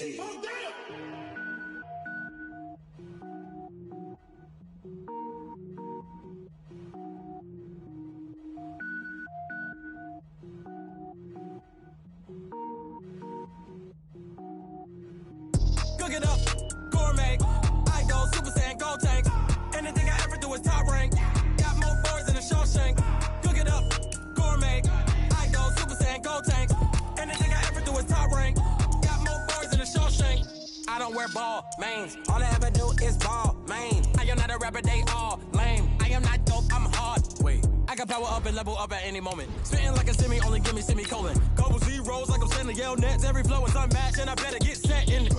Cook it up, gourmet. I go Super Saiyan, gold tank. Anything I ever do is top rank. Got more boards than a Shawshank. Cook it up, gourmet. I go Super Saiyan, gold tank. Anything I ever do is top rank. Got more boards than a Shawshank. I don't wear ball mains. All I ever do is ball main. I am not a rapper, they all lame. I am not dope, I'm hard. Wait, I can power up and level up at any moment. Spitting like a semi, only give me semicolon. Couple zeros like I'm sending yell nets. Every flow is unmatched and I better get set in.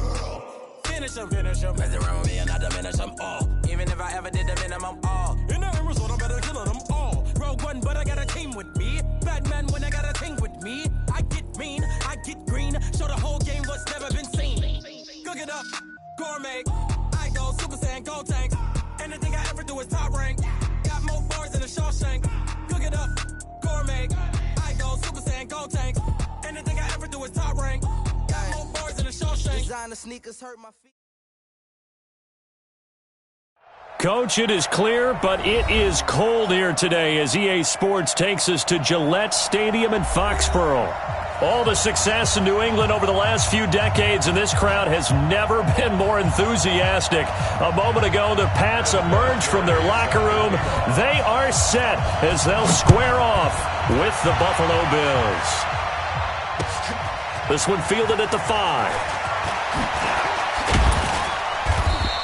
Finish them. Mess around with me and I diminish them all. Even if I ever did the minimum all. In the end result, I better kill them all. Rogue One, but I got a team with me. Batman when I got a team with me. I get mean, I get green. Show the whole game what's never been seen. Cook it up, gourmet. I go Super Saiyan, gold tank. Anything I ever do is top rank. Got more bars than a Shawshank. Cook it up, gourmet. I go Super Saiyan, gold tank. Anything I ever do is top rank. Got more bars than a Shawshank. Designer sneakers hurt my feet. Coach, it is clear, but it is cold here today as EA Sports takes us to Gillette Stadium in Foxborough. All the success in New England over the last few decades, and this crowd has never been more enthusiastic. A moment ago, the Pats emerged from their locker room. They are set as they'll square off with the Buffalo Bills. This one fielded at the 5.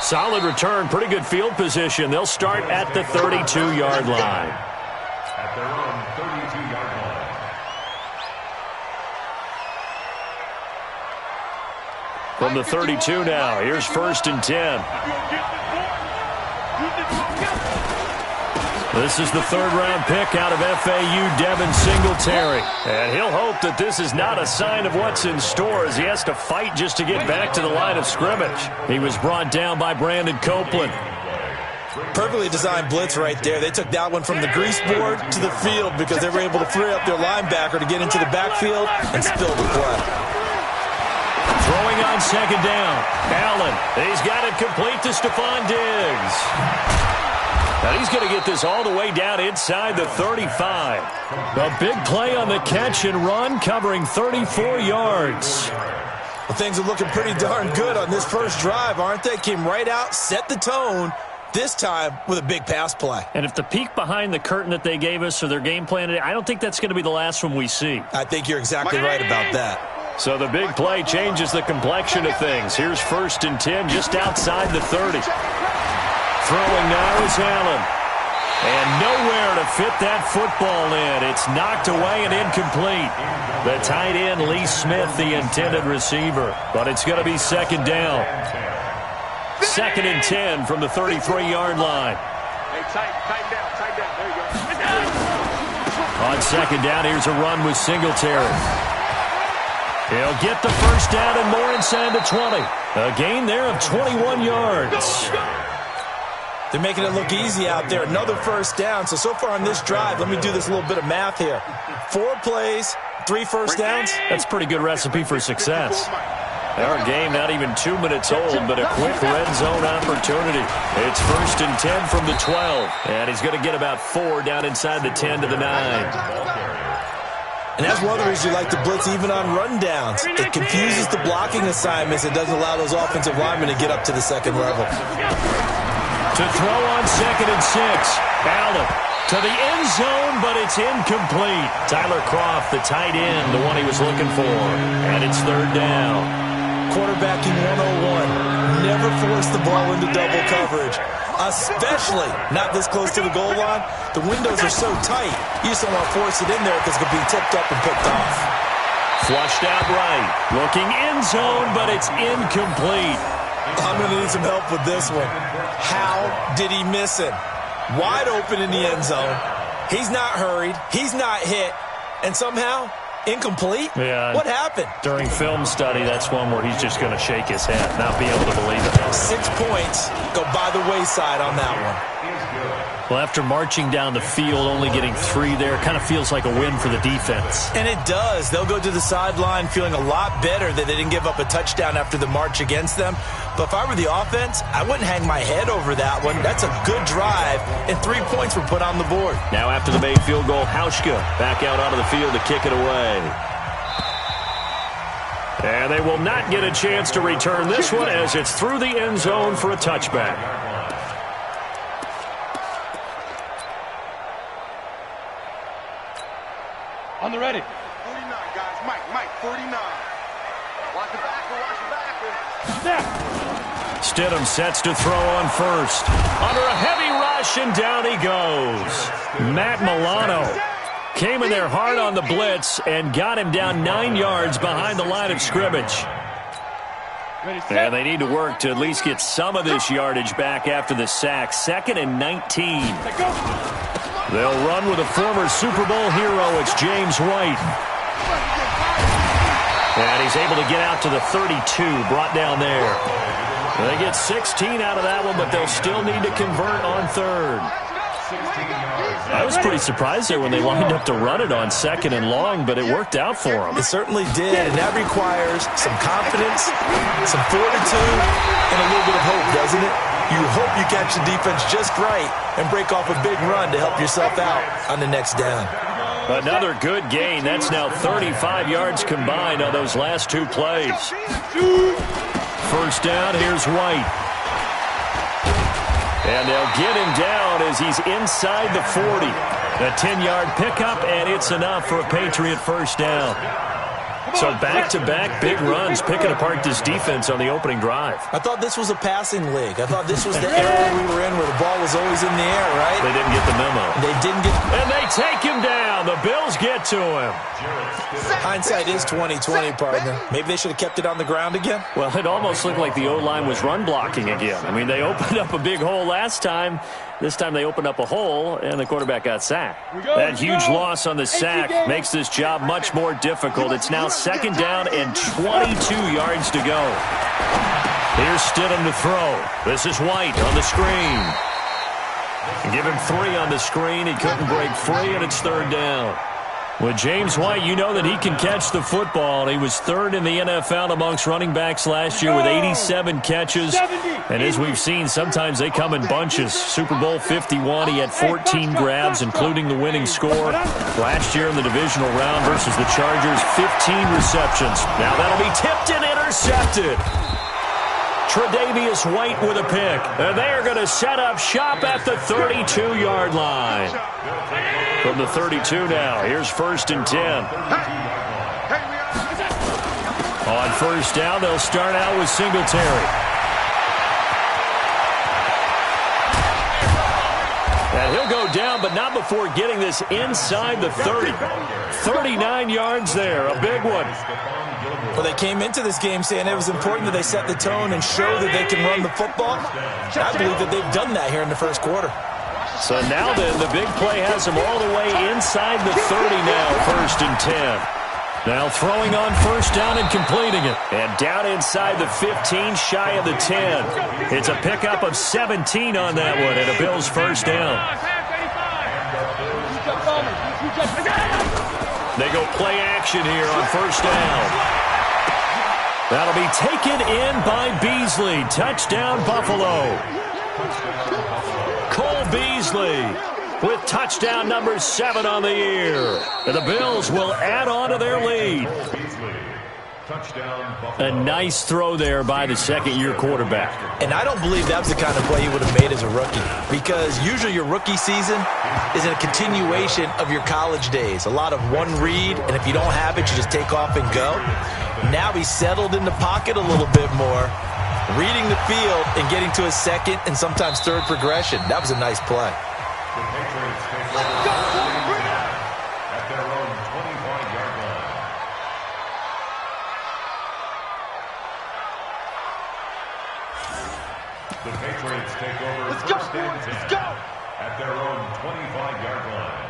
Solid return, pretty good field position. They'll start at the 32-yard line. At their own 32-yard line. From the 32 now, here's 1st and 10. This is the third-round pick out of FAU, Devin Singletary. And he'll hope that this is not a sign of what's in store as he has to fight just to get back to the line of scrimmage. He was brought down by Brandon Copeland. Perfectly designed blitz right there. They took that one from the grease board to the field because they were able to free up their linebacker to get into the backfield and spill the play. Throwing on 2nd down. Allen, he's got it complete to Stephon Diggs. Now he's going to get this all the way down inside the 35. A big play on the catch and run, covering 34 yards. Well, things are looking pretty darn good on this first drive, aren't they? Came right out, set the tone, this time with a big pass play. And if the peek behind the curtain that they gave us or their game plan today, I don't think that's going to be the last one we see. I think you're exactly right about that. So the big play changes the complexion of things. Here's 1st and 10 just outside the 30. Throwing now is Allen. And nowhere to fit that football in. It's knocked away and incomplete. The tight end, Lee Smith, the intended receiver. But it's going to be 2nd down. 2nd and 10 from the 33-yard line. Hey, tighten down. There you go. On 2nd down, here's a run with Singletary. He'll get the first down and more inside the 20. A gain there of 21 yards. They're making it look easy out there. Another first down. So far on this drive, let me do this little bit of math here. 4 plays, 3 first downs. That's a pretty good recipe for success. Our game not even 2 minutes old, but a quick red zone opportunity. It's 1st and 10 from the 12. And he's going to get about 4 down inside the 10 to the 9. And that's one of the reasons you like to blitz even on rundowns. It confuses the blocking assignments. It doesn't allow those offensive linemen to get up to the second level. To throw on 2nd and 6. Allen to the end zone, but it's incomplete. Tyler Kroft, the tight end, the one he was looking for. And it's 3rd down. Quarterbacking 101. Never force the ball into double coverage, especially not this close to the goal line. The windows are so tight, you just don't want to force it in there because it could be tipped up and picked off. Flushed out right. Looking end zone, but it's incomplete. I'm going to need some help with this one. How did he miss it? Wide open in the end zone. He's not hurried. He's not hit. And somehow, Incomplete? Yeah. What happened? During film study, that's one where he's just going to shake his head, not be able to believe it. 6 points go by the wayside on that one. Well, after marching down the field, only getting 3 there, kind of feels like a win for the defense. And it does. They'll go to the sideline feeling a lot better that they didn't give up a touchdown after the march against them. But if I were the offense, I wouldn't hang my head over that one. That's a good drive, and 3 points were put on the board. Now after the made field goal, Hauschka back out onto the field to kick it away. And they will not get a chance to return this one as it's through the end zone for a touchback. On the ready. 49, guys. Mike, 49. Watch the backer. Snap. Stidham sets to throw on first. Under a heavy rush, and down he goes. Matt Milano came in there hard on the blitz and got him down 9 yards behind the line of scrimmage. And they need to work to at least get some of this yardage back after the sack. 2nd and 19. They'll run with a former Super Bowl hero. It's James White. And he's able to get out to the 32, brought down there. They get 16 out of that one, but they'll still need to convert on 3rd. I was pretty surprised there when they lined up to run it on 2nd and long, but it worked out for them. It certainly did, and that requires some confidence, some fortitude, and a little bit of hope, doesn't it? You hope you catch the defense just right and break off a big run to help yourself out on the next down. Another good gain. That's now 35 yards combined on those last 2 plays. First down, here's White. And they'll get him down as he's inside the 40. A 10-yard pickup, and it's enough for a Patriot first down. So back-to-back big runs, picking apart this defense on the opening drive. I thought this was a passing league. I thought this was the era we were in where the ball was always in the air, right? They didn't get the memo. They didn't get... And they take him down. The Bills get to him. Hindsight is 20/20, partner. Maybe they should have kept it on the ground again. Well, it almost looked like the O-line was run blocking again. I mean, they opened up a big hole last time. This time they opened up a hole, and the quarterback got sacked. That huge loss on the sack makes this job much more difficult. It's now 2nd down and 22 yards to go. Here's Stidham to throw. This is White on the screen. Give him 3 on the screen. He couldn't break free, and it's 3rd down. With James White, you know that he can catch the football. He was 3rd in the NFL amongst running backs last year with 87 catches. And as we've seen, sometimes they come in bunches. Super Bowl 51, he had 14 grabs, including the winning score. Last year in the divisional round versus the Chargers, 15 receptions. Now that'll be tipped and intercepted. Tre'Davious White with a pick. And they're going to set up shop at the 32-yard line. From the 32 now, here's 1st and 10. On first down, they'll start out with Singletary. And he'll go down, but not before getting this inside the 30. 39 yards there, a big one. Well, they came into this game saying it was important that they set the tone and show that they can run the football. I believe that they've done that here in the first quarter. So now then, the big play has them all the way inside the 30 now, 1st and 10. Now throwing on first down and completing it. And down inside the 15, shy of the 10. It's a pickup of 17 on that one, and a Bills first down. They go play action here on first down. That'll be taken in by Beasley. Touchdown, Buffalo. Cole Beasley with touchdown number 7 on the year. And the Bills will add on to their lead. A nice throw there by the second-year quarterback. And I don't believe that was the kind of play he would have made as a rookie, because usually your rookie season is a continuation of your college days. A lot of one read, and if you don't have it, you just take off and go. Now he's settled in the pocket a little bit more, reading the field and getting to his 2nd and sometimes 3rd progression. That was a nice play. The Patriots take over first and 10 at their own 25-yard line.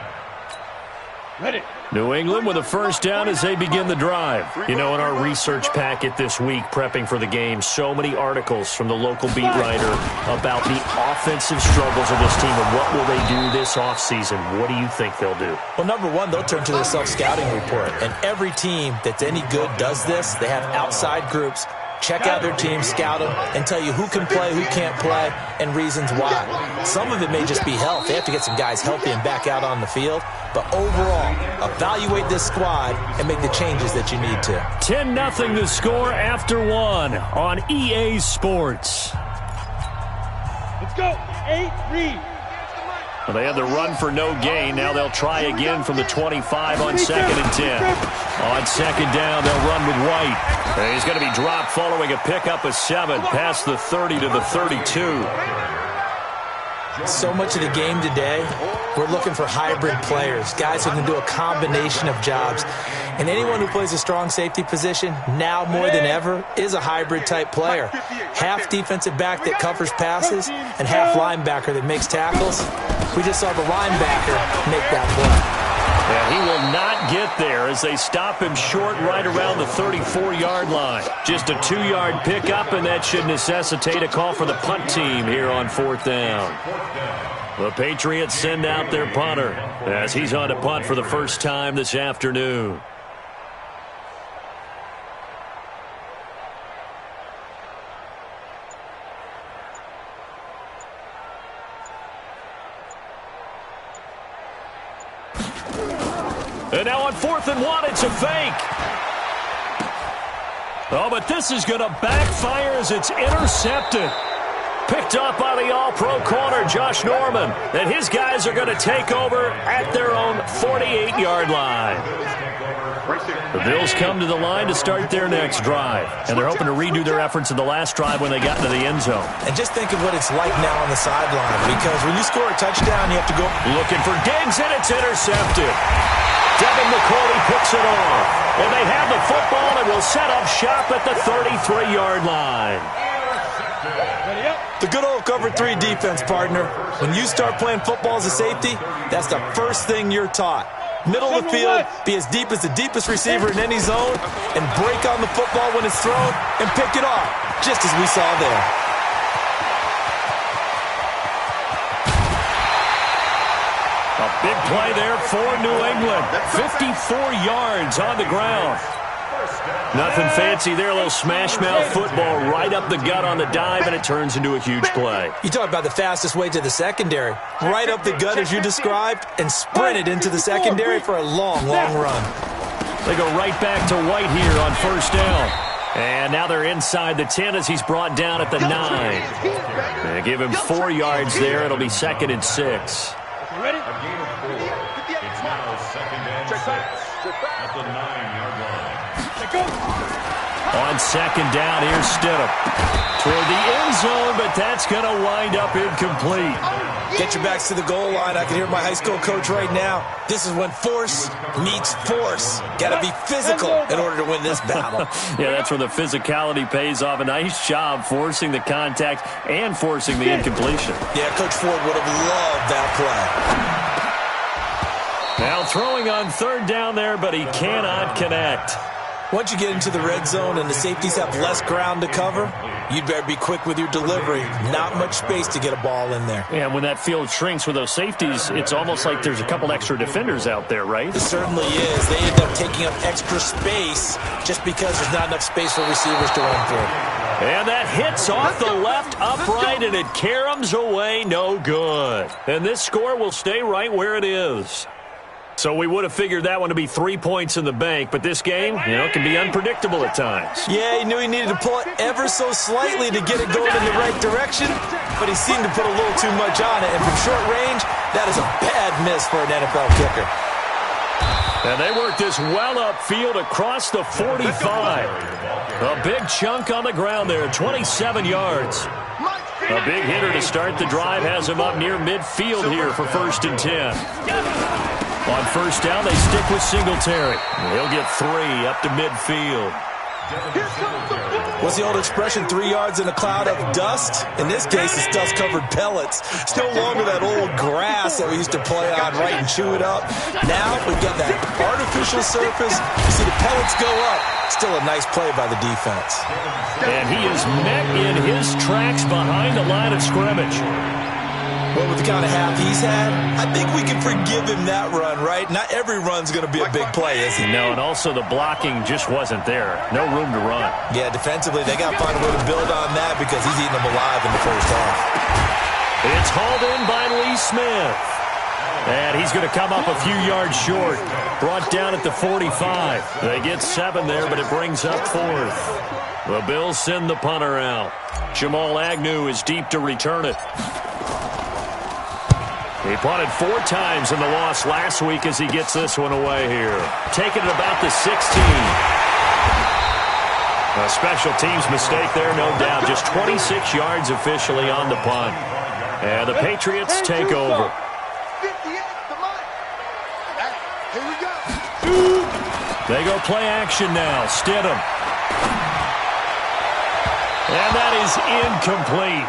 Ready. New England with a first down as they begin the drive. You know, in our research packet this week, prepping for the game, so many articles from the local beat writer about the offensive struggles of this team and what will they do this offseason. What do you think they'll do? Well, number one, they'll turn to their self-scouting report. And every team that's any good does this. They have outside groups. Check out their team, scout them, and tell you who can play, who can't play, and reasons why. Some of it may just be health. They have to get some guys healthy and back out on the field. But overall, evaluate this squad and make the changes that you need to. 10-0 the score after one on EA Sports. Let's go. 8, read. Well, they had the run for no gain. Now they'll try again from the 25 on 2nd and 10. On 2nd down, they'll run with White. And he's going to be dropped following a pickup of 7 past the 30 to the 32. So much of the game today, we're looking for hybrid players, guys who can do a combination of jobs. And anyone who plays a strong safety position, now more than ever, is a hybrid-type player. Half defensive back that covers passes and half linebacker that makes tackles. We just saw the linebacker make that play. And he will not get there as they stop him short right around the 34-yard line. Just a 2-yard pickup, and that should necessitate a call for the punt team here on 4th down. The Patriots send out their punter as he's on to punt for the first time this afternoon. And now on 4th and 1, it's a fake. Oh, but this is going to backfire as it's intercepted. Picked up by the all-pro corner, Josh Norman. And his guys are going to take over at their own 48-yard line. The Bills come to the line to start their next drive. And they're hoping to redo their efforts in the last drive when they got into the end zone. And just think of what it's like now on the sideline. Because when you score a touchdown, you have to go looking for Diggs, and it's intercepted. Devin McCourty picks it off. And they have the football and will set up shop at the 33-yard line. The good old cover 3 defense, partner. When you start playing football as a safety, that's the first thing you're taught. Middle of the field, be as deep as the deepest receiver in any zone, and break on the football when it's thrown and pick it off, just as we saw there. A big play there for New England. 54 yards on the ground. Nothing fancy there, a little smash-mouth football right up the gut on the dive, and it turns into a huge play. You talk about the fastest way to the secondary. Right up the gut as you described, and sprinted into the secondary for a long, long run. They go right back to White here on 1st down. And now they're inside the 10 as he's brought down at the 9. They give him 4 yards there. It'll be 2nd and 6. Ready? A gain of 4. It's now 2nd and 6 at the 9-yard line. On 2nd down, here's Stidham. Toward the end zone, but that's going to wind up incomplete. Get your backs to the goal line. I can hear my high school coach right now. This is when force meets force. Got to be physical in order to win this battle. Yeah, that's where the physicality pays off. A nice job forcing the contact and forcing the incompletion. Yeah, Coach Ford would have loved that play. Now throwing on 3rd down there, but he cannot connect. Once you get into the red zone and the safeties have less ground to cover, you'd better be quick with your delivery. Not much space to get a ball in there. And when that field shrinks with those safeties, it's almost like there's a couple extra defenders out there, right? It certainly is. They end up taking up extra space just because there's not enough space for receivers to run through. And that hits off the left upright, and it caroms away no good. And this score will stay right where it is. So we would have figured that one to be 3 points in the bank, but this game, can be unpredictable at times. Yeah, he knew he needed to pull it ever so slightly to get it going in the right direction, but he seemed to put a little too much on it. And from short range, that is a bad miss for an NFL kicker. And they work this well upfield across the 45. A big chunk on the ground there, 27 yards. A big hitter to start the drive has him up near midfield here for 1st and 10. On 1st down, they stick with Singletary. He'll get 3 up to midfield. What's the old expression, 3 yards in a cloud of dust? In this case, it's dust-covered pellets. It's no longer that old grass that we used to play on, right, and chew it up. Now we've got that artificial surface. You see the pellets go up. Still a nice play by the defense. And he is met in his tracks behind the line of scrimmage. Well, with the kind of half he's had, I think we can forgive him that run, right? Not every run's going to be a big play, is he? No, and also the blocking just wasn't there. No room to run. Yeah, defensively, they got to find a way to build on that because he's eating them alive in the first half. It's hauled in by Lee Smith. And he's going to come up a few yards short. Brought down at the 45. They get 7 there, but it brings up 4th. The Bills send the punter out. Jamal Agnew is deep to return it. He punted 4 times in the loss last week as he gets this one away here. Taking it about the 16. A special teams mistake there, no doubt. Just 26 yards officially on the punt. And the Patriots take over. They go play action now. Stidham. And that is incomplete.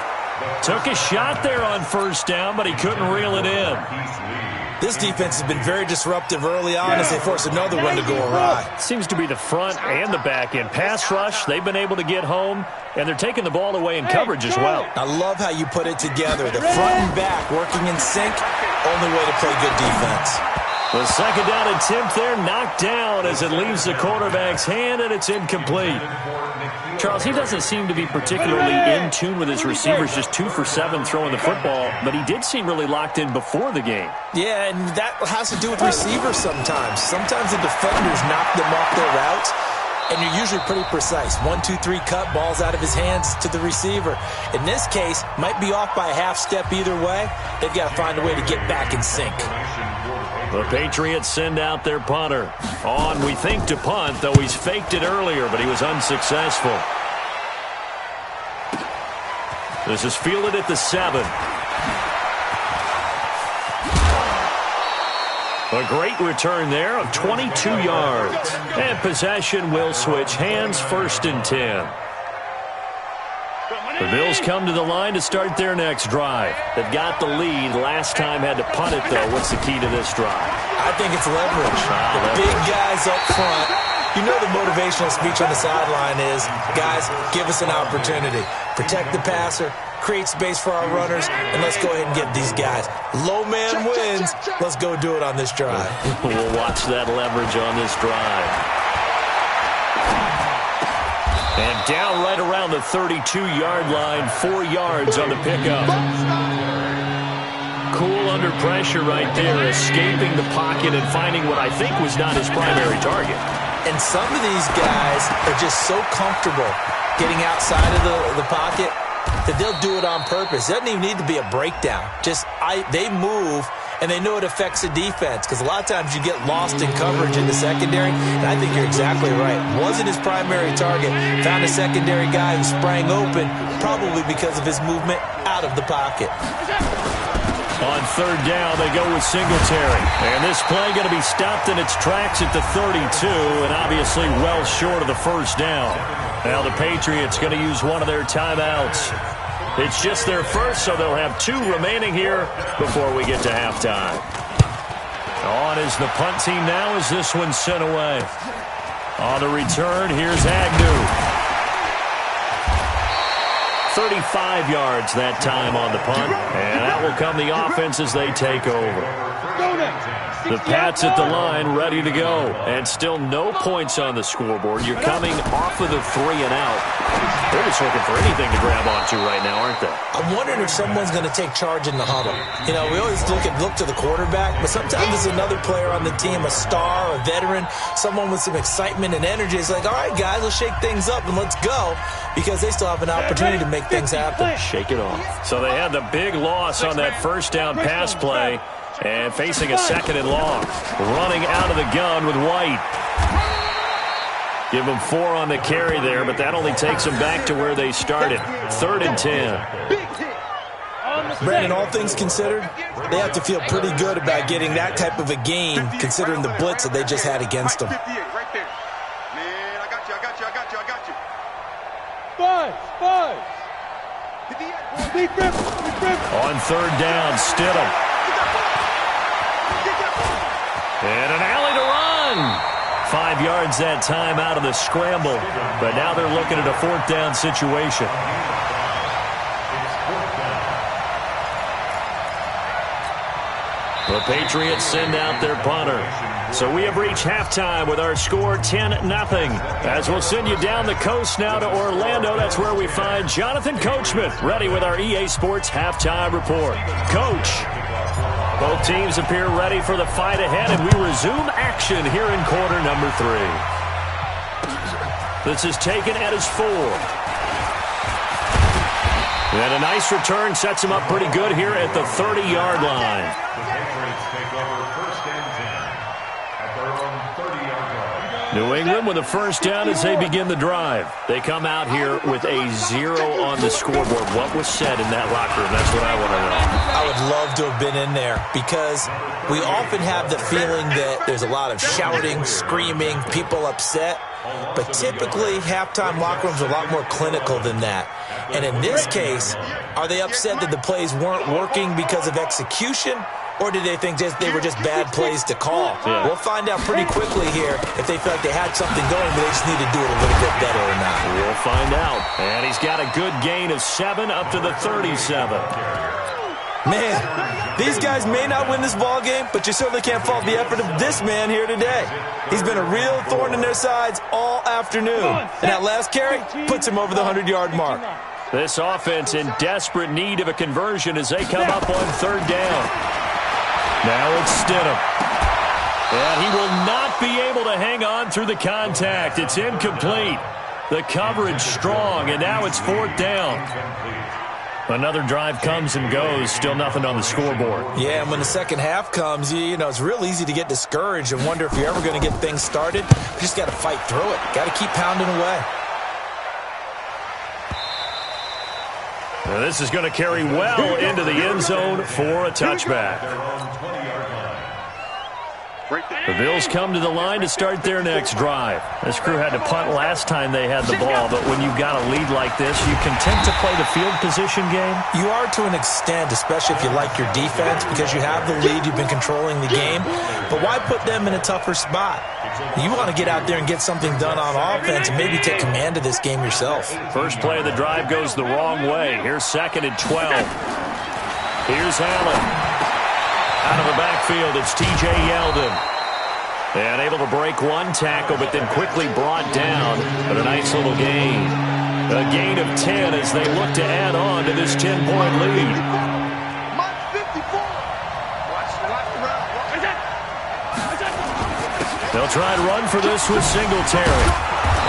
Took a shot there on first down, but he couldn't reel it in. This defense has been very disruptive early on as they force another one to go awry. Seems to be the front and the back end. Pass rush, they've been able to get home, and they're taking the ball away in coverage as well. I love how you put it together. The front and back working in sync, only way to play good defense. The second down attempt there knocked down as it leaves the quarterback's hand, and it's incomplete. Charles, he doesn't seem to be particularly in tune with his receivers, just 2 for 7 throwing the football, but he did seem really locked in before the game. Yeah, and that has to do with receivers sometimes. Sometimes the defenders knock them off their routes, and you're usually pretty precise. 1, 2, 3 cut, balls out of his hands to the receiver. In this case, might be off by a half step either way. They've got to find a way to get back in sync. The Patriots send out their punter. On, we think, to punt, though he's faked it earlier, but he was unsuccessful. This is fielded at the 7. A great return there of 22 yards. And possession will switch hands, 1st and 10. The Bills come to the line to start their next drive. They've got the lead. Last time had to punt it, though. What's the key to this drive? I think it's leverage. The big guys up front. You know the motivational speech on the sideline is, guys, give us an opportunity. Protect the passer, create space for our runners, and let's go ahead and get these guys. Low man wins. Let's go do it on this drive. We'll watch that leverage on this drive. And down right around the 32-yard line, 4 yards on the pickup. Cool under pressure right there, escaping the pocket and finding what I think was not his primary target. And some of these guys are just so comfortable getting outside of the pocket that they'll do it on purpose. It doesn't even need to be a breakdown. They move, and they know it affects the defense because a lot of times you get lost in coverage in the secondary, and I think you're exactly right. Wasn't his primary target. Found a secondary guy who sprang open, probably because of his movement out of the pocket. On 3rd down, they go with Singletary. And this play going to be stopped in its tracks at the 32, and obviously well short of the 1st down. Now the Patriots going to use one of their timeouts. It's just their first, so they'll have 2 remaining here before we get to halftime. On is the punt team now as this one's sent away. On the return, here's Agnew. 35 yards that time on the punt, and that will come the offense as they take over. The Pats at the line ready to go, and still no points on the scoreboard. You're coming off of the 3 and out. They're just looking for anything to grab onto right now, aren't they? I'm wondering if someone's going to take charge in the huddle. You know, we always look to the quarterback, but sometimes it's another player on the team, a star, a veteran, someone with some excitement and energy. It's like, all right, guys, let's shake things up and let's go, because they still have an opportunity to make things happen. Shake it off. So they had the big loss on that 1st down pass play, and facing a 2nd and long. Running out of the gun with White. Give them 4 on the carry there, but that only takes them back to where they started. 3rd and 10. Brandon, all things considered, they have to feel pretty good about getting that type of a game, considering the blitz that they just had against them. Right there. Man, I got you. I got you. Buzz. Deep rip. On third down, Stidham. And an alley to run. 5 yards that time out of the scramble. But now they're looking at a fourth down situation. The Patriots send out their punter. So we have reached halftime with our score 10-0. As we'll send you down the coast now to Orlando. That's where we find Jonathan Coachman ready with our EA Sports halftime report. Coach, both teams appear ready for the fight ahead, and we resume action here in quarter number 3. This is taken at his 4. And a nice return sets him up pretty good here at the 30-yard line. New England with a first down as they begin the drive. They come out here with a 0 on the scoreboard. What was said in that locker room? That's what I want to know. I would love to have been in there because we often have the feeling that there's a lot of shouting, screaming, people upset. But typically, halftime locker rooms are a lot more clinical than that. And in this case, are they upset that the plays weren't working because of execution? Or did they think they were just bad plays to call? Yeah. We'll find out pretty quickly here if they feel like they had something going, but they just need to do it a little bit better or not. We'll find out. And he's got a good gain of 7 up to the 37. Man, these guys may not win this ball game, but you certainly can't fault the effort of this man here today. He's been a real thorn in their sides all afternoon. And that last carry puts him over the 100-yard mark. This offense in desperate need of a conversion as they come up on third down. Now it's Stidham. And he will not be able to hang on through the contact. It's incomplete. The coverage strong, and now it's fourth down. Another drive comes and goes. Still nothing on the scoreboard. Yeah, and when the second half comes, you know, it's real easy to get discouraged and wonder if you're ever going to get things started. You just got to fight through it. Got to keep pounding away. Now this is going to carry well into the end zone for a touchback. The Bills come to the line to start their next drive. This crew had to punt last time they had the ball, but when you've got a lead like this, you content to play the field position game? You are to an extent, especially if you like your defense, because you have the lead, you've been controlling the game. But why put them in a tougher spot? You want to get out there and get something done on offense and maybe take command of this game yourself. First play of the drive goes the wrong way. Here's 2nd and 12. Here's Allen. Out of the backfield, it's T.J. Yeldon. And able to break one tackle, but then quickly brought down. But a nice little gain. A gain of 10 as they look to add on to this 10-point lead. They'll try and run for this with Singletary.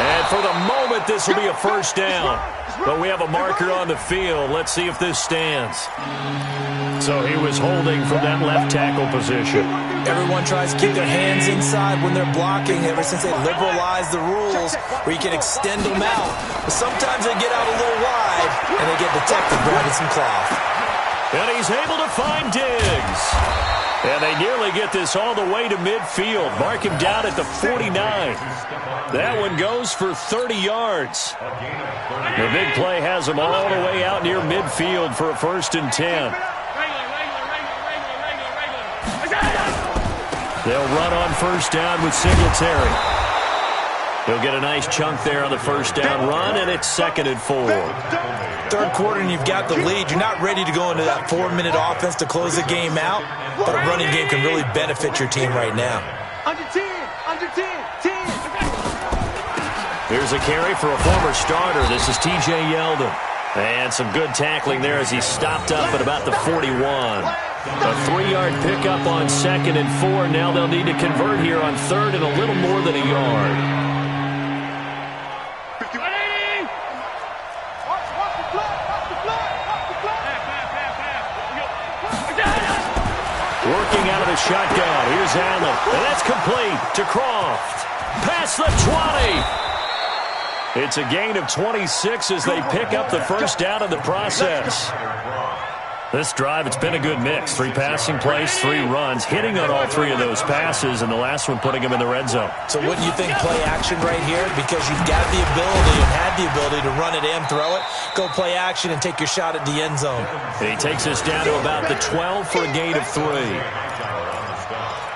And for the moment, this will be a first down. But we have a marker on the field. Let's see if this stands. So he was holding from that left tackle position. Everyone tries to keep their hands inside when they're blocking ever since they liberalized the rules where you can extend them out. But sometimes they get out a little wide and they get detected grabbing some cloth. And he's able to find Diggs. And they nearly get this all the way to midfield. Mark him down at the 49. That one goes for 30 yards. The big play has them all the way out near midfield for a 1st and 10. They'll run on first down with Singletary. He'll get a nice chunk there on the first down run, and it's 2nd and 4. Third quarter and you've got the lead. You're not ready to go into that 4-minute offense to close the game out, but a running game can really benefit your team right now. Under 10, 10. Here's a carry for a former starter. This is T.J. Yeldon. And some good tackling there as he stopped up at about the 41. A 3-yard pickup on 2nd and 4. Now they'll need to convert here on 3rd and a little more than a yard. Working out of the shotgun. Here's Allen. And that's complete to Croft. Past the 20. It's a gain of 26 as they pick up the first down in the process. This drive, it's been a good mix. 3 passing plays, 3 runs, hitting on all 3 of those passes, and the last one putting him in the red zone. So wouldn't you think play action right here? Because you've got the ability and had the ability to run it and throw it. Go play action and take your shot at the end zone. And he takes us down to about the 12 for a gain of 3.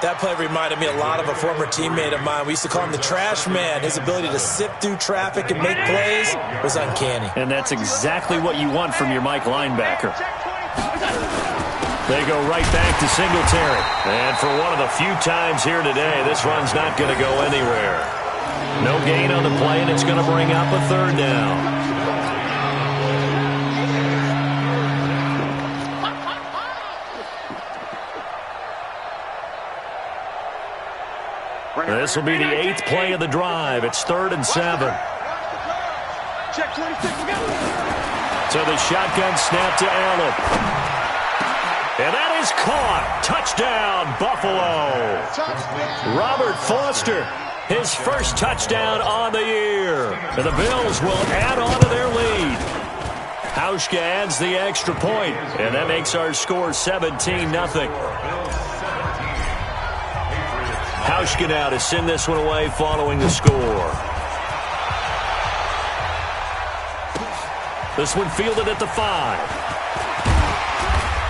That play reminded me a lot of a former teammate of mine. We used to call him the trash man. His ability to sift through traffic and make plays was uncanny. And that's exactly what you want from your Mike linebacker. They go right back to Singletary. And for one of the few times here today, this run's not going to go anywhere. No gain on the play, and it's going to bring up a 3rd down. This will be the 8th play of the drive. It's 3rd and 7. Check 26, we got it. So the shotgun snap to Allen. And that is caught. Touchdown, Buffalo. Robert Foster, his first touchdown on the year. And the Bills will add on to their lead. Hauschka adds the extra point, and that makes our score 17-0. Hauschka now to send this one away following the score. This one fielded at the 5.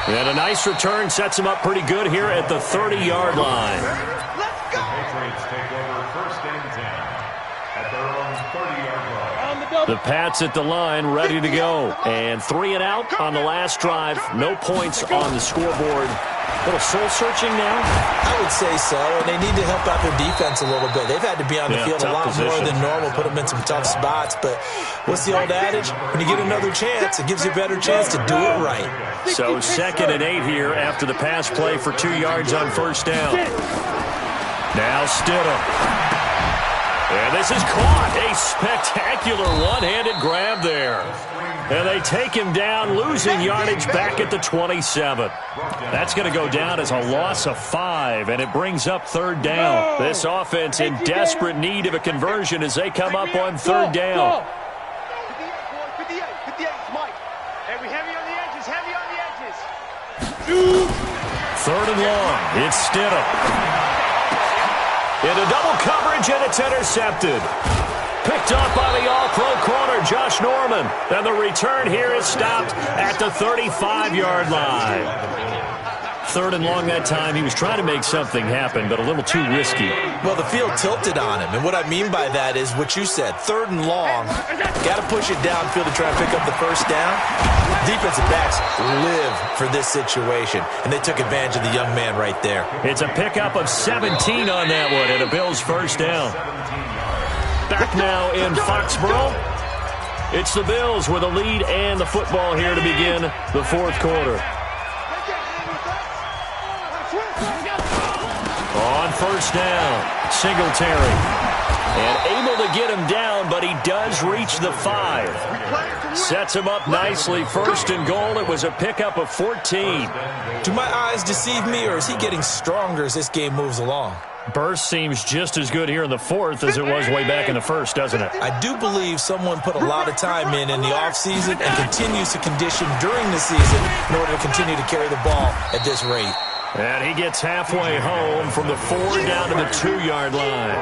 And a nice return sets him up pretty good here at the 30-yard line. Let's go. Patriots take over 1st and 10 at their own 30-yard line. The Pats at the line ready to go. And 3 and out on the last drive. No points on the scoreboard. A little soul-searching now? I would say so, and they need to help out their defense a little bit. They've had to be on the field a lot more than normal, put them in some tough spots. But what's the old adage? When you get another chance, it gives you a better chance to do it right. So 2nd and 8 here after the pass play for 2 yards on 1st down. Now Stidham. And this is caught. A spectacular one-handed grab there. And they take him down, losing yardage back at the 27. That's going to go down as a loss of 5, and it brings up 3rd down. This offense in desperate need of a conversion as they come up on 3rd down. 58, 58, Mike. Heavy on the edges, heavy on the edges. 3rd and long. It's Stidham. Into double coverage, and it's intercepted. Picked up by the all-pro corner, Josh Norman. And the return here is stopped at the 35-yard line. 3rd and long that time. He was trying to make something happen, but a little too risky. Well, the field tilted on him, and what I mean by that is what you said. 3rd and long, got to push it downfield to try and pick up the 1st down. Defensive backs live for this situation, and they took advantage of the young man right there. It's a pickup of 17 on that one, and a Bills 1st down. Back now in Foxborough. It's the Bills with a lead and the football here to begin the 4th quarter. On 1st down, Singletary. And able to get him down, but he does reach the 5. Sets him up nicely. 1st and goal. It was a pickup of 14. Do my eyes deceive me, or is he getting stronger as this game moves along? Burst seems just as good here in the 4th as it was way back in the 1st, doesn't it? I do believe someone put a lot of time in the offseason and continues to condition during the season in order to continue to carry the ball at this rate. And he gets halfway home from the 4 down to the 2-yard line.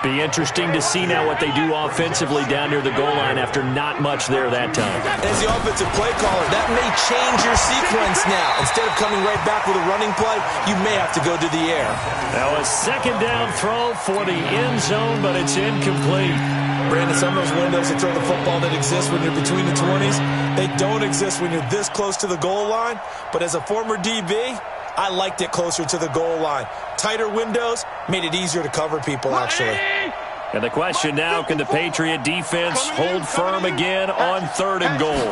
Be interesting to see now what they do offensively down near the goal line after not much there that time. As the offensive play caller, that may change your sequence now. Instead of coming right back with a running play, you may have to go to the air. Now a 2nd down throw for the end zone, but it's incomplete. Brandon, some of those windows that throw the football that exist when you're between the 20s, they don't exist when you're this close to the goal line. But as a former DB, I liked it closer to the goal line. Tighter windows made it easier to cover people, actually. And the question now, can the Patriot defense hold firm again on 3rd and goal?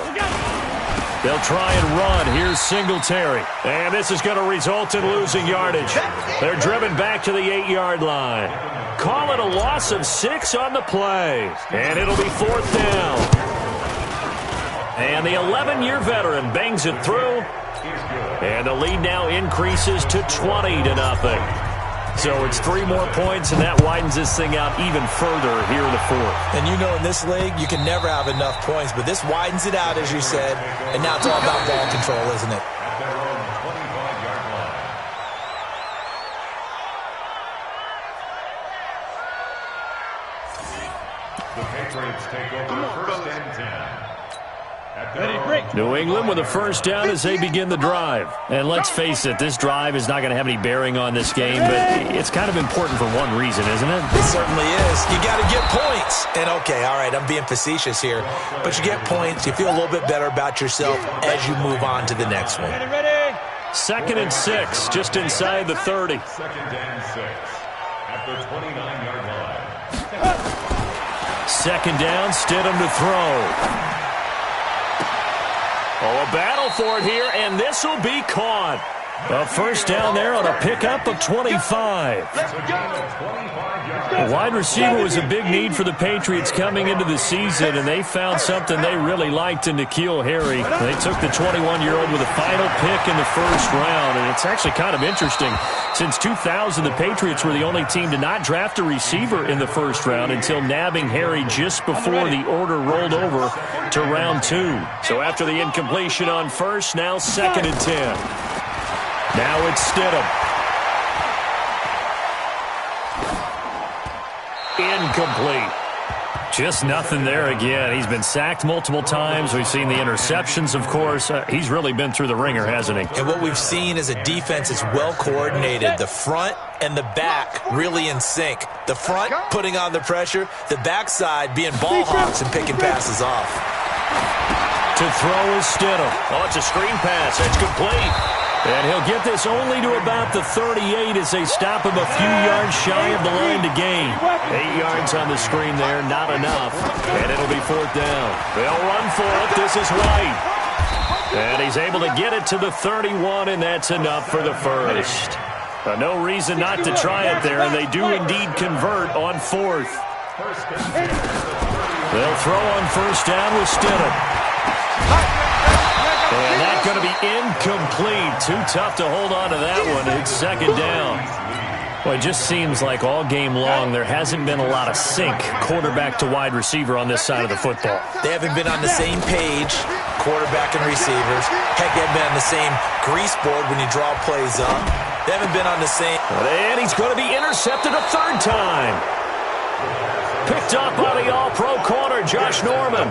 They'll try and run. Here's Singletary. And this is going to result in losing yardage. They're driven back to the 8-yard line. Call it a loss of 6 on the play. And it'll be 4th down. And the 11-year veteran bangs it through. And the lead now increases to 20-0. So it's 3 more points, and that widens this thing out even further here in the fourth. And you know in this league, you can never have enough points, but this widens it out, as you said, and now it's all about ball control, isn't it? At their own 25-yard line. The Patriots take over first and 10. New England with a first down as they begin the drive. And let's face it, this drive is not going to have any bearing on this game, but it's kind of important for one reason, isn't it? It certainly is. You got to get points. And okay, all right, I'm being facetious here, but you get points, you feel a little bit better about yourself as you move on to the next one. Second and 6, just inside the 30. Second and 6 at the 29-yard line. Second down, Stidham to throw. Oh, a battle for it here, and this will be caught. A first down there on a pickup of 25. The wide receiver was a big need for the Patriots coming into the season, and they found something they really liked in N'Keal Harry. They took the 21-year-old with a final pick in the first round, and it's actually kind of interesting. Since 2000, the Patriots were the only team to not draft a receiver in the first round until nabbing Harry just before the order rolled over to round 2. So after the incompletion on first, now second and 10. Now it's Stidham. Incomplete. Just nothing there again. He's been sacked multiple times. We've seen the interceptions, of course. He's really been through the ringer, hasn't he? And what we've seen is a defense that's well coordinated. The front and the back really in sync. The front putting on the pressure. The backside being ball hawks and picking passes off. To throw is Stidham. Oh, it's a screen pass. It's complete. And he'll get this only to about the 38 as they stop him a few yards shy of the line to gain. 8 yards on the screen there, not enough. And it'll be fourth down. They'll run for it. This is White. And he's able to get it to the 31, and that's enough for the first. No reason not to try it there, and they do indeed convert on fourth. They'll throw on first down with Stidham. And that's going to be incomplete. Too tough to hold on to that one. It's second down. Well, it just seems like all game long there hasn't been a lot of sync quarterback to wide receiver on this side of the football. They haven't been on the same page, quarterback and receivers. Heck, they haven't been on the same grease board when you draw plays up. They haven't been on the same. And he's going to be intercepted a third time. Picked up by the all-pro corner, Josh Norman.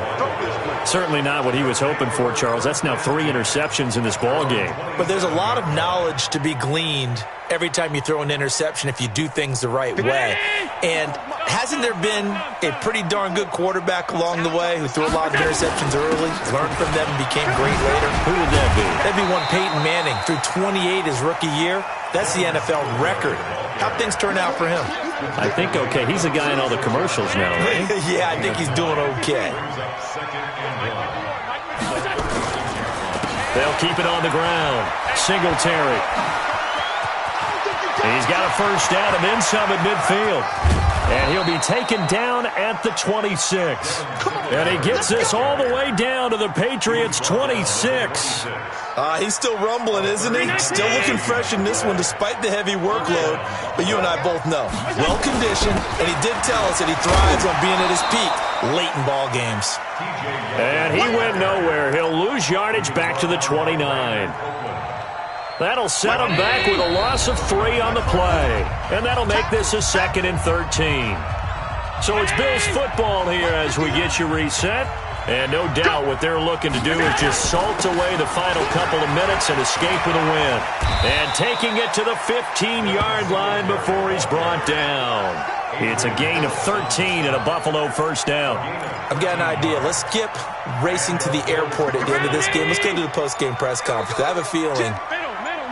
Certainly not what he was hoping for, Charles. That's now 3 interceptions in this ball game. But there's a lot of knowledge to be gleaned every time you throw an interception if you do things the right way. And hasn't there been a pretty darn good quarterback along the way who threw a lot of interceptions early, learned from them, and became great later? Who would that be? That'd be one Peyton Manning. Threw 28 his rookie year. That's the NFL record. How'd things turn out for him? I think okay. He's a guy in all the commercials now, right? Yeah, I think he's doing okay. They'll keep it on the ground. Singletary. He's got a first down and then some at midfield. And he'll be taken down at the 26. And he gets this all the way down to the Patriots' 26. He's still rumbling, isn't he? Still looking fresh in this one despite the heavy workload. But you and I both know, well-conditioned, and he did tell us that he thrives on being at his peak late in ball games. And he went nowhere. He'll lose yardage back to the 29. That'll set him back with a loss of 3 on the play. And that'll make this a second and 13. So it's Bills football here as we get you reset. And no doubt what they're looking to do is just salt away the final couple of minutes and escape with a win. And taking it to the 15-yard line before he's brought down. It's a gain of 13 and a Buffalo first down. I've got an idea. Let's skip racing to the airport at the end of this game. Let's go to the post-game press conference. I have a feeling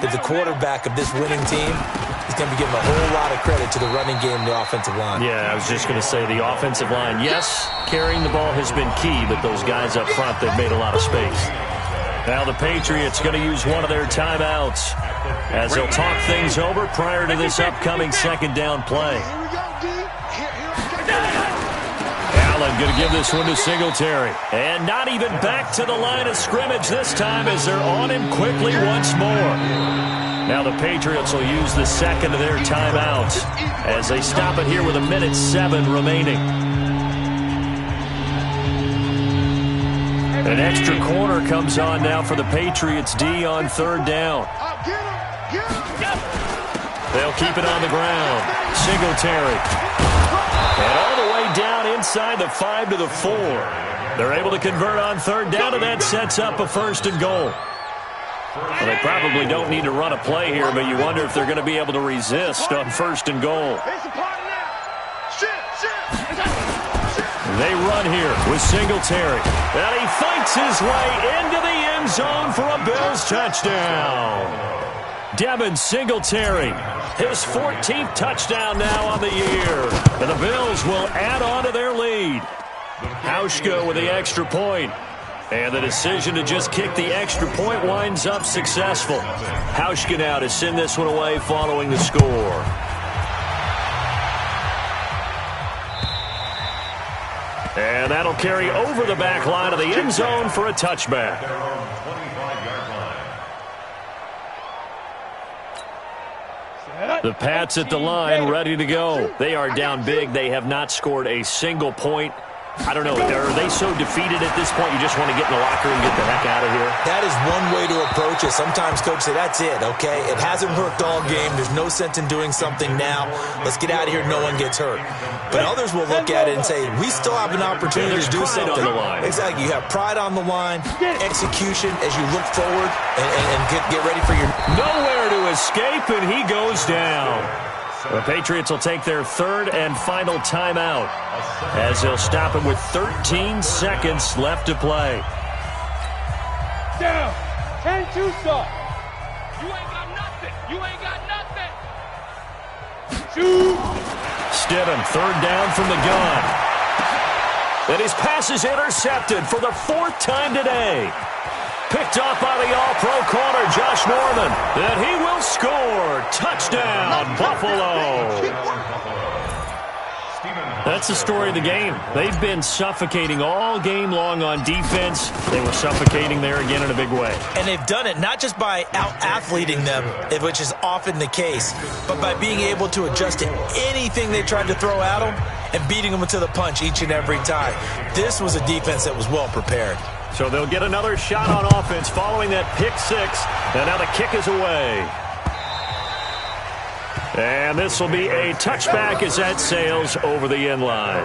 that the quarterback of this winning team is going to be giving a whole lot of credit to the running game and the offensive line. Yeah, I was just going to say the offensive line, yes, carrying the ball has been key, but those guys up front, they've made a lot of space. Now the Patriots going to use one of their timeouts as they'll talk things over prior to this upcoming second down play. Allen going to give this one to Singletary. And not even back to the line of scrimmage this time as they're on him quickly once more. Now the Patriots will use the second of their timeouts as they stop it here with 1:07 remaining. An extra corner comes on now for the Patriots D on third down. They'll keep it on the ground. Singletary. And all the way down inside the 5 to the 4. They're able to convert on third down, and that sets up a 1st and goal. Well, they probably don't need to run a play here, but you wonder if they're going to be able to resist on 1st and goal. They run here with Singletary. And he fights his way into the end zone for a Bills touchdown. Devin Singletary, his 14th touchdown now on the year. And the Bills will add on to their lead. Hauschka with the extra point. And the decision to just kick the extra point winds up successful. Hauschka now to send this one away following the score. And that'll carry over the back line of the end zone for a touchback. The Pats at the line, ready to go. They are down big. They have not scored a single point. I don't know. Are they so defeated at this point you just want to get in the locker and get the heck out of here? That is one way to approach it. Sometimes coaches say, that's it, okay? It hasn't worked all game. There's no sense in doing something now. Let's get out of here. No one gets hurt. But others will look at it and say, we still have an opportunity to do something. On the line. Exactly. You have pride on the line, execution as you look forward and get ready for your... Nowhere to escape, and he goes down. The Patriots will take their 3rd and final timeout as they'll stop it with 13 seconds left to play. Down. 10-2 stop. You ain't got nothing. You ain't got nothing. Shoot. Stidham, 3rd down from the gun. And his pass is intercepted for the 4th time today. Picked off by the all-pro corner, Josh Norman. And he will score. Touchdown, Buffalo. That's the story of the game. They've been suffocating all game long on defense. They were suffocating there again in a big way. And they've done it not just by out-athleting them, which is often the case, but by being able to adjust to anything they tried to throw at them and beating them to the punch each and every time. This was a defense that was well prepared. So they'll get another shot on offense following that pick 6. And now the kick is away. And this will be a touchback as that sails over the end line.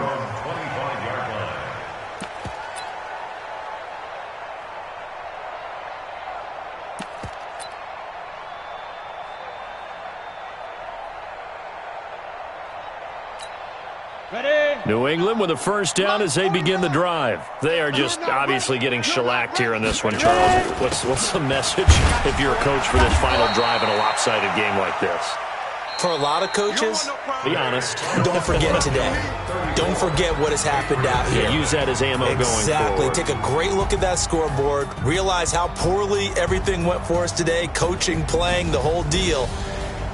New England with a 1st down as they begin the drive. They are just obviously getting shellacked here in this one, Charles. What's the message if you're a coach for this final drive in a lopsided game like this? For a lot of coaches, be honest. Don't forget today. Don't forget what has happened out here. Yeah, use that as ammo going forward. Exactly. Take a great look at that scoreboard. Realize how poorly everything went for us today. Coaching, playing, the whole deal.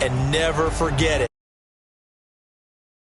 And never forget it.